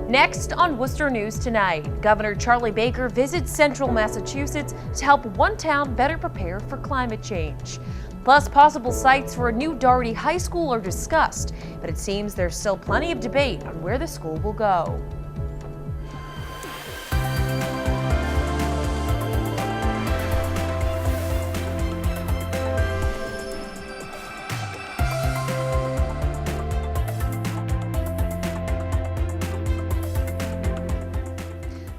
Next on Worcester News Tonight, Governor Charlie Baker visits central Massachusetts to help one town better prepare for climate change. Plus, possible sites for a new Dougherty High School are discussed, but it seems there's still plenty of debate on where the school will go.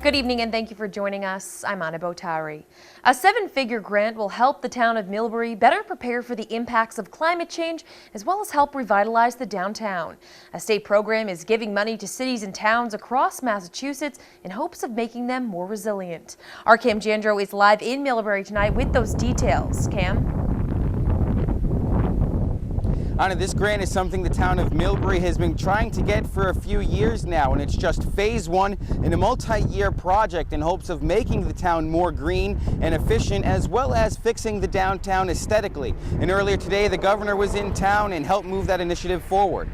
Good evening and thank you for joining us. I'm Bottary. A 7-figure grant will help the town of Millbury better prepare for the impacts of climate change as well as help revitalize the downtown. A state program is giving money to cities and towns across Massachusetts in hopes of making them more resilient. Our Cam Jandro is live in Millbury tonight with those details. Cam? Anna, this grant is something the town of Millbury has been trying to get for a few years now, and it's just phase one in a multi-year project in hopes of making the town more green and efficient, as well as fixing the downtown aesthetically. And earlier today, the governor was in town and helped move that initiative forward.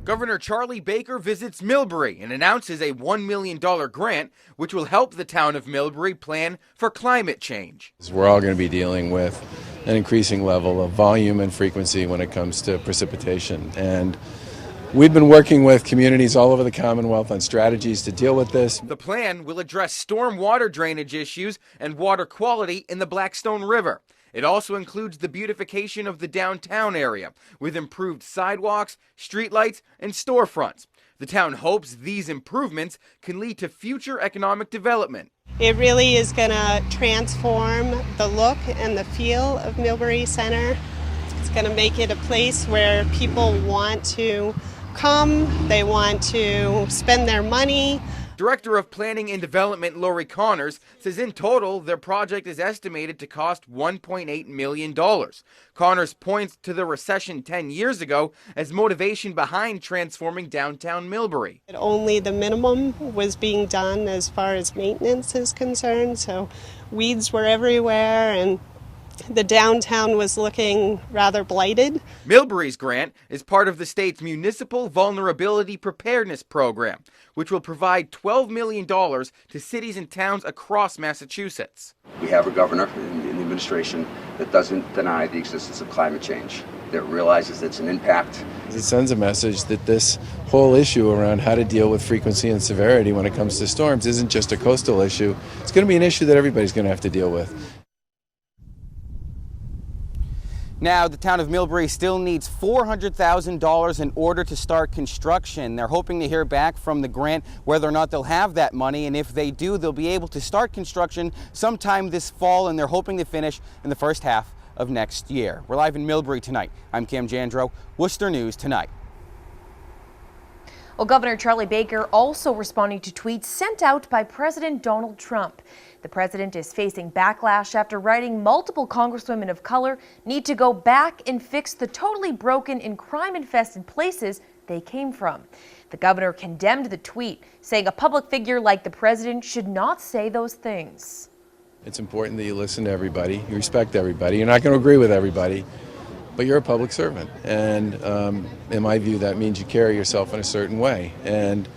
Governor Charlie Baker visits Millbury and announces a $1 million grant, which will help the town of Millbury plan for climate change. We're all going to be dealing with an increasing level of volume and frequency when it comes to precipitation. And we've been working with communities all over the Commonwealth on strategies to deal with this. The plan will address storm water drainage issues and water quality in the Blackstone River. It also includes the beautification of the downtown area with improved sidewalks, streetlights, and storefronts. The town hopes these improvements can lead to future economic development. It really is going to transform the look and the feel of Millbury Center. It's going to make it a place where people want to come, they want to spend their money. Director of Planning and Development Lori Connors says in total their project is estimated to cost $1.8 million. Connors points to the recession 10 years ago as motivation behind transforming downtown Millbury. Only the minimum was being done as far as maintenance is concerned, so weeds were everywhere and the downtown was looking rather blighted. Millbury's grant is part of the state's Municipal Vulnerability Preparedness Program, which will provide $12 million to cities and towns across Massachusetts. We have a governor in the administration that doesn't deny the existence of climate change, that realizes it's an impact. It sends a message that this whole issue around how to deal with frequency and severity when it comes to storms isn't just a coastal issue. It's going to be an issue that everybody's going to have to deal with. Now, the town of Millbury still needs $400,000 in order to start construction. They're hoping to hear back from the grant whether or not they'll have that money, and if they do, they'll be able to start construction sometime this fall, and they're hoping to finish in the first half of next year. We're live in Millbury tonight. I'm Cam Jandro, Worcester News Tonight. Well, Governor Charlie Baker also responding to tweets sent out by President Donald Trump. The president is facing backlash after writing multiple congresswomen of color need to go back and fix the totally broken and crime-infested places they came from. The governor condemned the tweet, saying a public figure like the president should not say those things. It's important that you listen to everybody, you respect everybody. You're not going to agree with everybody, but you're a public servant. And in my view, that means you carry yourself in a certain way. And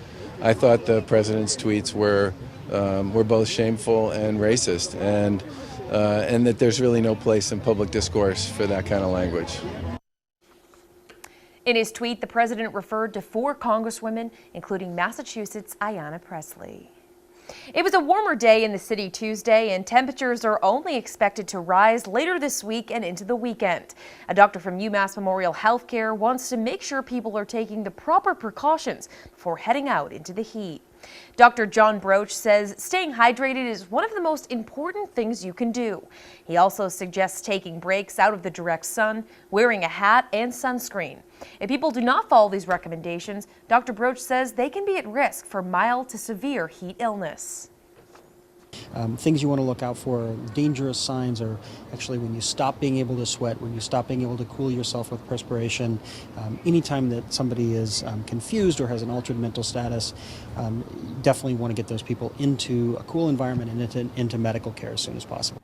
I thought the president's tweets were both shameful and racist, and that there's really no place in public discourse for that kind of language. In his tweet, the president referred to 4 congresswomen, including Massachusetts' Ayanna Pressley. It was a warmer day in the city Tuesday, and temperatures are only expected to rise later this week and into the weekend. A doctor from UMass Memorial Healthcare wants to make sure people are taking the proper precautions before heading out into the heat. Dr. John Broach says staying hydrated is one of the most important things you can do. He also suggests taking breaks out of the direct sun, wearing a hat, and sunscreen. If people do not follow these recommendations, Dr. Broach says they can be at risk for mild to severe heat illness. Things you want to look out for, dangerous signs are actually when you stop being able to sweat, when you stop being able to cool yourself with perspiration. Anytime that somebody is confused or has an altered mental status, definitely want to get those people into a cool environment and into medical care as soon as possible.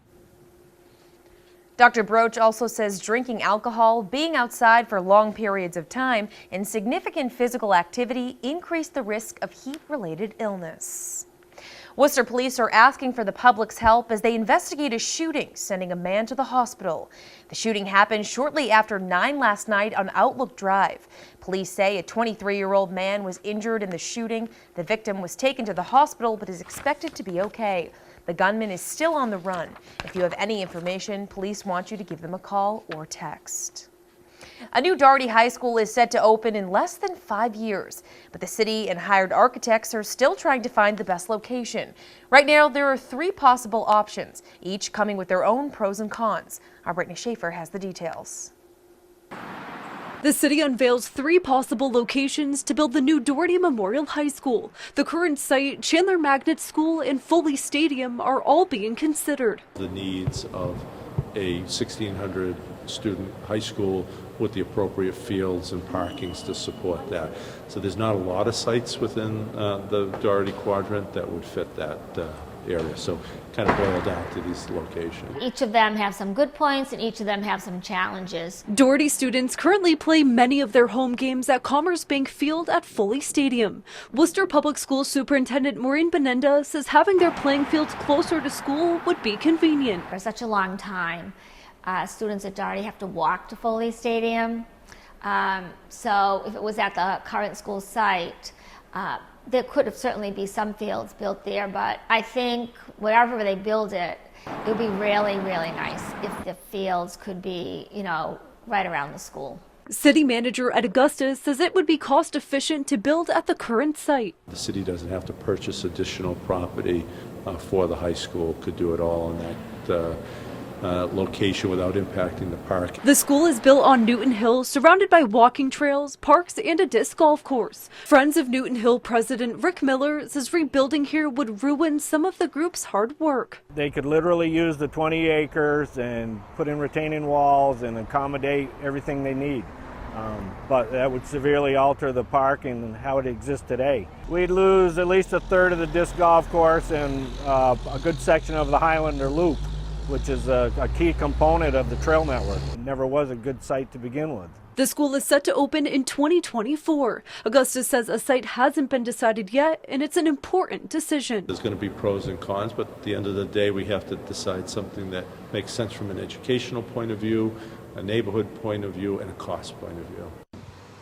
Dr. Broach also says drinking alcohol, being outside for long periods of time, and significant physical activity increase the risk of heat-related illness. Worcester police are asking for the public's help as they investigate a shooting, sending a man to the hospital. The shooting happened shortly after 9 last night on Outlook Drive. Police say a 23-year-old man was injured in the shooting. The victim was taken to the hospital but is expected to be okay. The gunman is still on the run. If you have any information, police want you to give them a call or text. A new Dougherty High School is set to open in less than 5 years, but the city and hired architects are still trying to find the best location. Right now, there are 3 possible options, each coming with their own pros and cons. Our Brittany Schaefer has the details. The city unveils 3 possible locations to build the new Dougherty Memorial High School. The current site, Chandler Magnet School, and Foley Stadium are all being considered. The needs of a 1,600 student high school with the appropriate fields and parkings to support that. So there's not a lot of sites within the Dougherty quadrant that would fit that area. So kind of boil down to these locations. Each of them have some good points and each of them have some challenges. Dougherty students currently play many of their home games at Commerce Bank Field at Foley Stadium. Worcester Public Schools Superintendent Maureen Benenda says having their playing fields closer to school would be convenient. For such a long time, students at Dougherty have to walk to Foley Stadium. So if it was at the current school site, there could have certainly be some fields built there, but I think wherever they build it, it would be really, really nice if the fields could be, right around the school. City manager at Augusta says it would be cost efficient to build at the current site. The city doesn't have to purchase additional property for the high school, could do it all on that location without impacting the park. The school is built on Newton Hill, surrounded by walking trails, parks, and a disc golf course. Friends of Newton Hill president Rick Miller says rebuilding here would ruin some of the group's hard work. They could literally use the 20 acres and put in retaining walls and accommodate everything they need. But that would severely alter the park and how it exists today. We'd lose at least a third of the disc golf course and a good section of the Highlander Loop, which is a key component of the trail network. It never was a good site to begin with. The school is set to open in 2024. Augusta says a site hasn't been decided yet, and it's an important decision. There's going to be pros and cons, but at the end of the day, we have to decide something that makes sense from an educational point of view, a neighborhood point of view, and a cost point of view.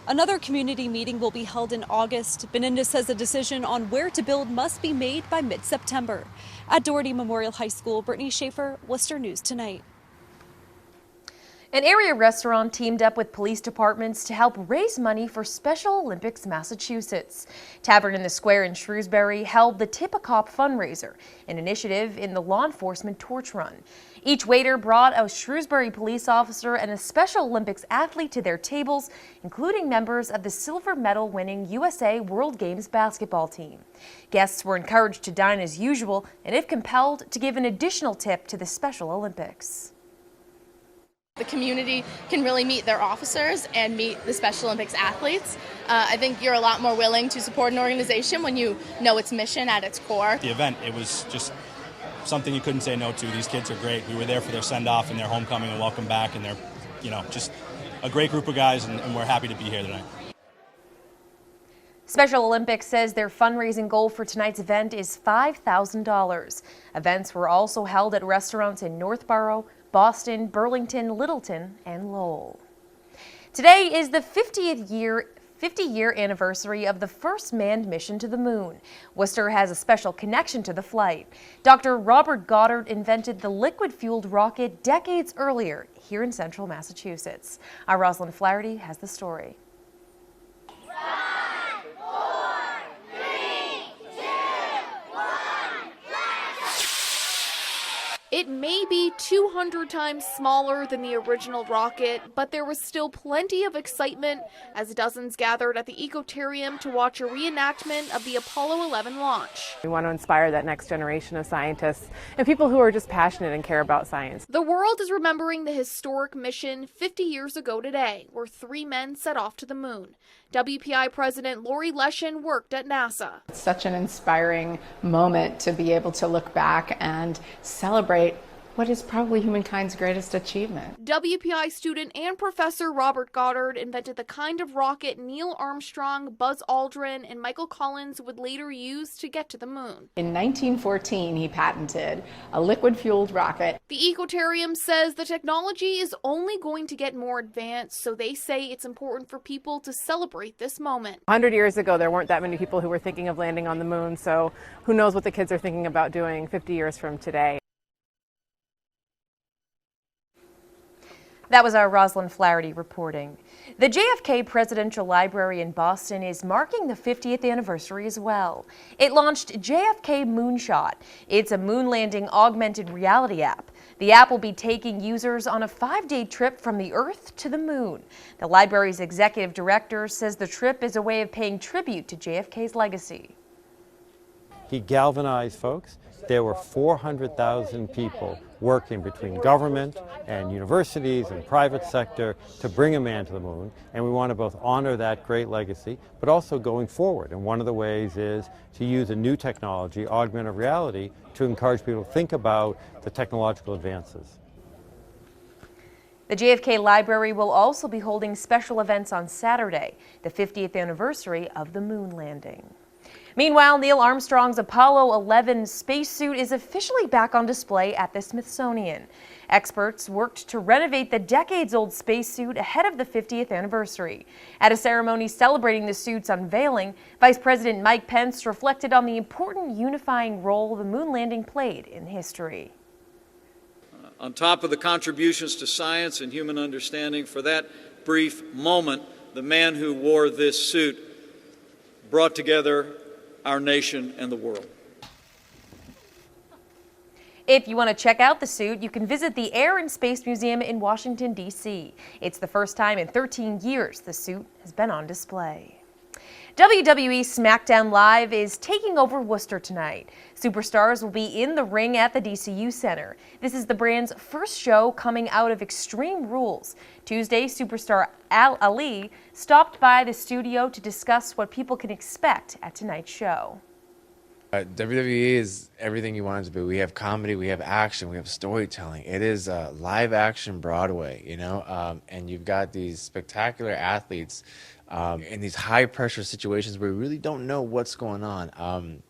Another community meeting will be held in August. Benenda says a decision on where to build must be made by mid-September. At Dougherty Memorial High School, Brittany Schaefer, Worcester News Tonight. An area restaurant teamed up with police departments to help raise money for Special Olympics Massachusetts. Tavern in the Square in Shrewsbury held the Tip a Cop Fundraiser, an initiative in the law enforcement torch run. Each waiter brought a Shrewsbury police officer and a Special Olympics athlete to their tables, including members of the silver medal winning USA World Games basketball team. Guests were encouraged to dine as usual and, if compelled, to give an additional tip to the Special Olympics. The community can really meet their officers and meet the Special Olympics athletes. I think you're a lot more willing to support an organization when you know its mission at its core. The event, it was just something you couldn't say no to. These kids are great. We were there for their send-off and their homecoming and welcome back, and they're, just a great group of guys, and we're happy to be here tonight. Special Olympics says their fundraising goal for tonight's event is $5,000. Events were also held at restaurants in Northborough, Boston, Burlington, Littleton, and Lowell. Today is the 50-year anniversary of the first manned mission to the moon. Worcester has a special connection to the flight. Dr. Robert Goddard invented the liquid-fueled rocket decades earlier here in central Massachusetts. Our Rosalind Flaherty has the story. It may be 200 times smaller than the original rocket, but there was still plenty of excitement as dozens gathered at the Ecotarium to watch a reenactment of the Apollo 11 launch. We want to inspire that next generation of scientists and people who are just passionate and care about science. The world is remembering the historic mission 50 years ago today, where 3 men set off to the moon. WPI President Lori Leshin worked at NASA. It's such an inspiring moment to be able to look back and celebrate what is probably humankind's greatest achievement. WPI student and professor Robert Goddard invented the kind of rocket Neil Armstrong, Buzz Aldrin, and Michael Collins would later use to get to the moon. In 1914, he patented a liquid-fueled rocket. The Ecotarium says the technology is only going to get more advanced, so they say it's important for people to celebrate this moment. 100 years ago, there weren't that many people who were thinking of landing on the moon, so who knows what the kids are thinking about doing 50 years from today. That was our Rosalind Flaherty reporting. The JFK Presidential Library in Boston is marking the 50th anniversary as well. It launched JFK Moonshot. It's a moon landing augmented reality app. The app will be taking users on a 5-day trip from the Earth to the moon. The library's executive director says the trip is a way of paying tribute to JFK's legacy. He galvanized folks. There were 400,000 people working between government and universities and private sector to bring a man to the moon, and we want to both honor that great legacy, but also going forward. And one of the ways is to use a new technology, augmented reality, to encourage people to think about the technological advances. The JFK Library will also be holding special events on Saturday, the 50th anniversary of the moon landing. Meanwhile, Neil Armstrong's Apollo 11 spacesuit is officially back on display at the Smithsonian. Experts worked to renovate the decades-old spacesuit ahead of the 50th anniversary. At a ceremony celebrating the suit's unveiling, Vice President Mike Pence reflected on the important unifying role the moon landing played in history. On top of the contributions to science and human understanding, for that brief moment, the man who wore this suit brought together our nation and the world. If you want to check out the suit, you can visit the Air and Space Museum in Washington, D.C. It's the first time in 13 years the suit has been on display. WWE Smackdown Live is taking over Worcester tonight. Superstars will be in the ring at the DCU Center. This is the brand's first show coming out of Extreme Rules. Tuesday, superstar Ali stopped by the studio to discuss what people can expect at tonight's show. WWE is everything you want it to be. We have comedy, we have action, we have storytelling. It is live action Broadway, you know, and you've got these spectacular athletes in these high pressure situations where we really don't know what's going on.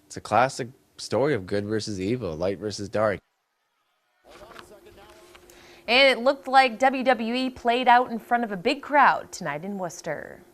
It's a classic story of good versus evil, light versus dark. And it looked like WWE played out in front of a big crowd tonight in Worcester.